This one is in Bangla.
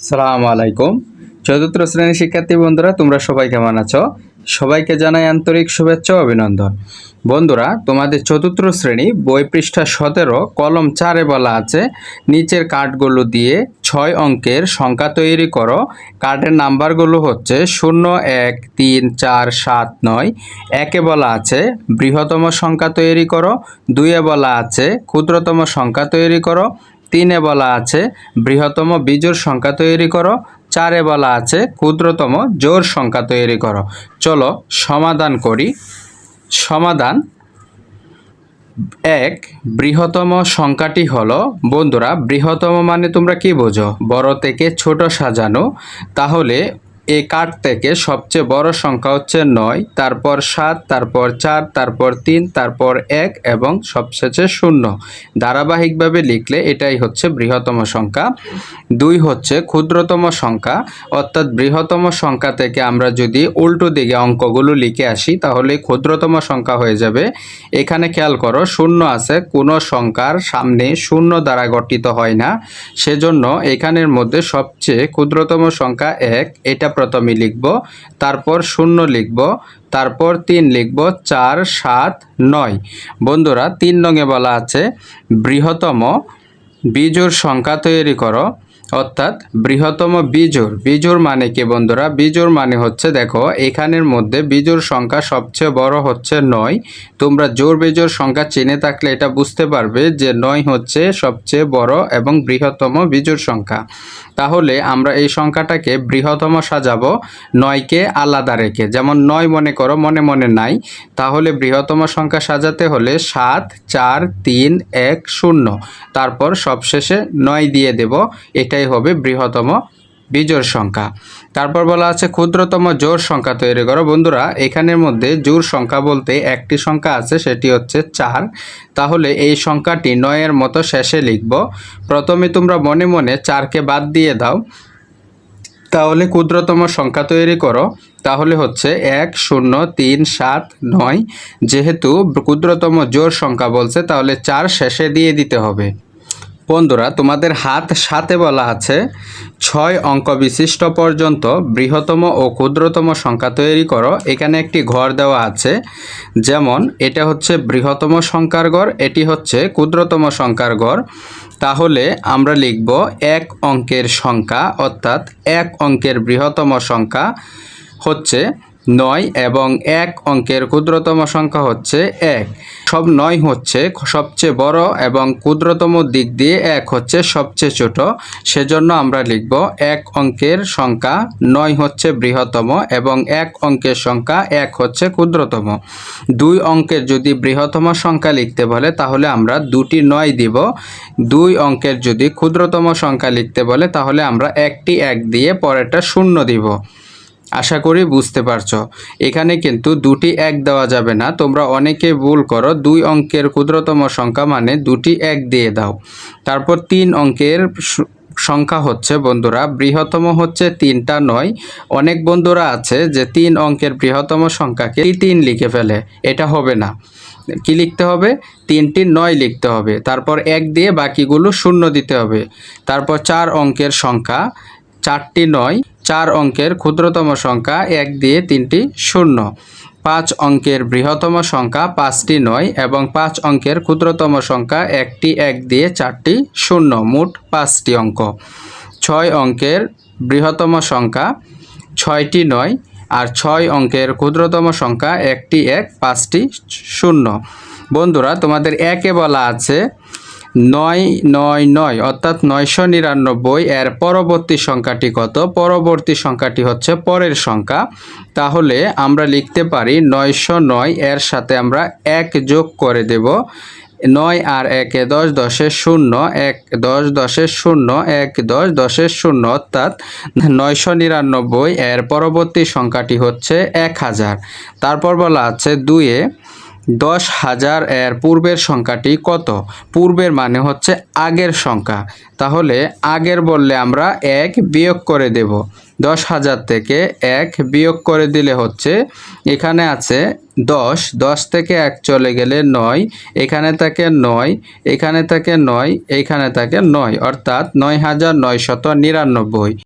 সালামু আলাইকুম। চতুর্থ শ্রেণীর শিক্ষার্থী বন্ধুরা, তোমরা সবাই কেমন আছো? সবাইকে জানাই আন্তরিক শুভেচ্ছা ও অভিনন্দন। বন্ধুরা, তোমাদের চতুর্থ শ্রেণী বই পৃষ্ঠা 17 কলম 4-এ বলা আছে নিচের কার্ডগুলো দিয়ে 6 অঙ্কের সংখ্যা তৈরি করো। কার্ডের নাম্বারগুলো হচ্ছে 0, 1, 3, 4, 7, 9। 1-এ বলা আছে বৃহত্তম সংখ্যা তৈরি করো। 2-এ বলা আছে ক্ষুদ্রতম সংখ্যা তৈরি করো। 3-এ বলা আছে বৃহত্তম বিজোড় সংখ্যা তৈরি করো। 4-এ বলা আছে ক্ষুদ্রতম জোড় সংখ্যা তৈরি করো। চলো সমাধান করি। সমাধান 1, বৃহত্তম সংখ্যাটি হলো, বন্ধুরা বৃহত্তম মানে তোমরা কি বোঝো? বড় থেকে ছোট সাজানো। তাহলে এই কার্ড থেকে সবচেয়ে বড় সংখ্যা হচ্ছে 9, তারপর 7, তারপর 4, তারপর 3, তারপর 1 এবং সবশেষে 0। ধারাবাহিকভাবে লিখলে এটাই হচ্ছে বৃহত্তম সংখ্যা। 2 হচ্ছে ক্ষুদ্রতম সংখ্যা, অর্থাৎ বৃহত্তম সংখ্যা থেকে আমরা যদি উল্টো দিকে অঙ্কগুলো লিখে আসি তাহলে ক্ষুদ্রতম সংখ্যা হয়ে যাবে। এখানে খেয়াল করো 0 আছে, কোনো সংখ্যার সামনে 0 দ্বারা গঠিত হয় না, সেজন্য এখানের মধ্যে সবচেয়ে ক্ষুদ্রতম সংখ্যা 1, এটা প্রথমে লিখব, তারপর 0 লিখব, তারপর 3 লিখব, 4, 7, 9। বন্ধুরা 3 নং-এ বলা আছে বৃহত্তম বিজোড় সংখ্যা তৈরি করো, অর্থাৎ বৃহত্তম বিজোড়। বিজোড় মানে কি বন্ধুরা? বিজোড় মানে হচ্ছে, দেখো এখানের মধ্যে বিজোড় সংখ্যা সবচেয়ে বড় হচ্ছে 9। তোমরা জোড় বিজোড় সংখ্যা চিনে থাকলে এটা বুঝতে পারবে যে 9 হচ্ছে সবচেয়ে বড় এবং বৃহত্তম বিজোড় সংখ্যা। তাহলে আমরা এই সংখ্যাটাকে বৃহত্তম সাজাবো 9কে আলাদা রেখে। যেমন 9 মনে করো মনে মনে নাই, তাহলে বৃহত্তম সংখ্যা সাজাতে হলে 7, 4, 3, 1, 0, তারপর সবশেষে 9 দিয়ে দেব। এটাই হবে বৃহত্তম বিজোড় সংখ্যা। তারপর বলা আছে ক্ষুদ্রতম জোড় সংখ্যা তৈরি করো। বন্ধুরা এখানের মধ্যে জোড় সংখ্যা বলতে একটি সংখ্যা আছে, সেটি হচ্ছে 4। তাহলে এই সংখ্যাটি 9-এর মতো শেষে লিখব। প্রথমে তোমরা মনে মনে 4কে বাদ দিয়ে দাও, তাহলে ক্ষুদ্রতম সংখ্যা তৈরি করো। তাহলে হচ্ছে 1, 0, 3, 7, 9। যেহেতু ক্ষুদ্রতম জোড় সংখ্যা বলছে তাহলে 4 শেষে দিয়ে দিতে হবে। বন্ধুরা তোমাদের হাত 7-এ বলা আছে 6 অঙ্ক বিশিষ্ট পর্যন্ত বৃহত্তম ও ক্ষুদ্রতম সংখ্যা তৈরি করো। এখানে একটি ঘর দেওয়া আছে, যেমন এটা হচ্ছে বৃহত্তম সংখ্যার ঘর, এটি হচ্ছে ক্ষুদ্রতম সংখ্যার ঘর। তাহলে আমরা লিখব 1 অঙ্কের সংখ্যা, অর্থাৎ 1 অঙ্কের বৃহত্তম সংখ্যা হচ্ছে 9 এবং 1 অঙ্কের ক্ষুদ্রতম সংখ্যা হচ্ছে 1। সব 9 হচ্ছে সবচেয়ে বড় এবং ক্ষুদ্রতম দিক দিয়ে 1 হচ্ছে সবচেয়ে ছোট, সেজন্য আমরা লিখব 1 অঙ্কের সংখ্যা 9 হচ্ছে বৃহত্তম এবং 1 অঙ্কের সংখ্যা 1 হচ্ছে ক্ষুদ্রতম। 2 অঙ্কের যদি বৃহত্তম সংখ্যা লিখতে বলে তাহলে আমরা 2টি 9 দিব। 2 অঙ্কের যদি ক্ষুদ্রতম সংখ্যা লিখতে বলে তাহলে আমরা একটি 1 দিয়ে পরেরটা 0 দিব। আশা করি বুঝতে পারছো। এখানে কিন্তু 2টি 1 দেওয়া যাবে না, তোমরা অনেকে ভুল করো। 2 অঙ্কের ক্ষুদ্রতম সংখ্যা মানে 2টি 1 দিয়ে দাও। তারপর 3 অঙ্কের সংখ্যা হচ্ছে, বন্ধুরা বৃহত্তম হচ্ছে 3টা 9। অনেক বন্ধুরা আছে যে 3 অঙ্কের বৃহত্তম সংখ্যাকে 3 লিখে ফেলে, এটা হবে না। কি লিখতে হবে? 3টি 9 লিখতে হবে, তারপর 1 দিয়ে বাকিগুলো 0 দিতে হবে। তারপর 4 অঙ্কের সংখ্যা 4টি 9, 4 অঙ্কের ক্ষুদ্রতম সংখ্যা 1 দিয়ে 3টি 0। 5 অঙ্কের বৃহত্তম সংখ্যা 5টি 9 এবং 5 অঙ্কের ক্ষুদ্রতম সংখ্যা 1টি 1 দিয়ে 4টি 0, মোট 5টি অঙ্ক। 6 অঙ্কের বৃহত্তম সংখ্যা 6টি 9 আর 6 অঙ্কের ক্ষুদ্রতম সংখ্যা 1টি 1, 5টি 0। বন্ধুরা তোমাদের 1-এ বলা আছে 999, অর্থাৎ 999। এর পরবর্তী সংখ্যাটি কত? পরবর্তী সংখ্যাটি হচ্ছে পরের সংখ্যা। তাহলে আমরা লিখতে পারি 909, এর সাথে আমরা 1 যোগ করে দেব। 9 আর 1-এ 10, 10-এ 0, 1 10, 10-এ 0, 1 10, 10-এ 0, অর্থাৎ 999। এর পরবর্তী সংখ্যাটি হচ্ছে 1000। তারপর বলা আছে 2-এ 10,000, এর পূর্বের সংখ্যাটি কত? পূর্বের মানে হচ্ছে আগের সংখ্যা, তাহলে আগের বললে আমরা 1 বিয়োগ করে দেব। 10,000 থেকে 1 বিয়োগ করে দিলে হচ্ছে, এখানে আছে 10, 10 থেকে 1 চলে গেলে 9, এখানে থাকে 9, এখানে থাকে 9, এইখানে থাকে 9, অর্থাৎ 9,999।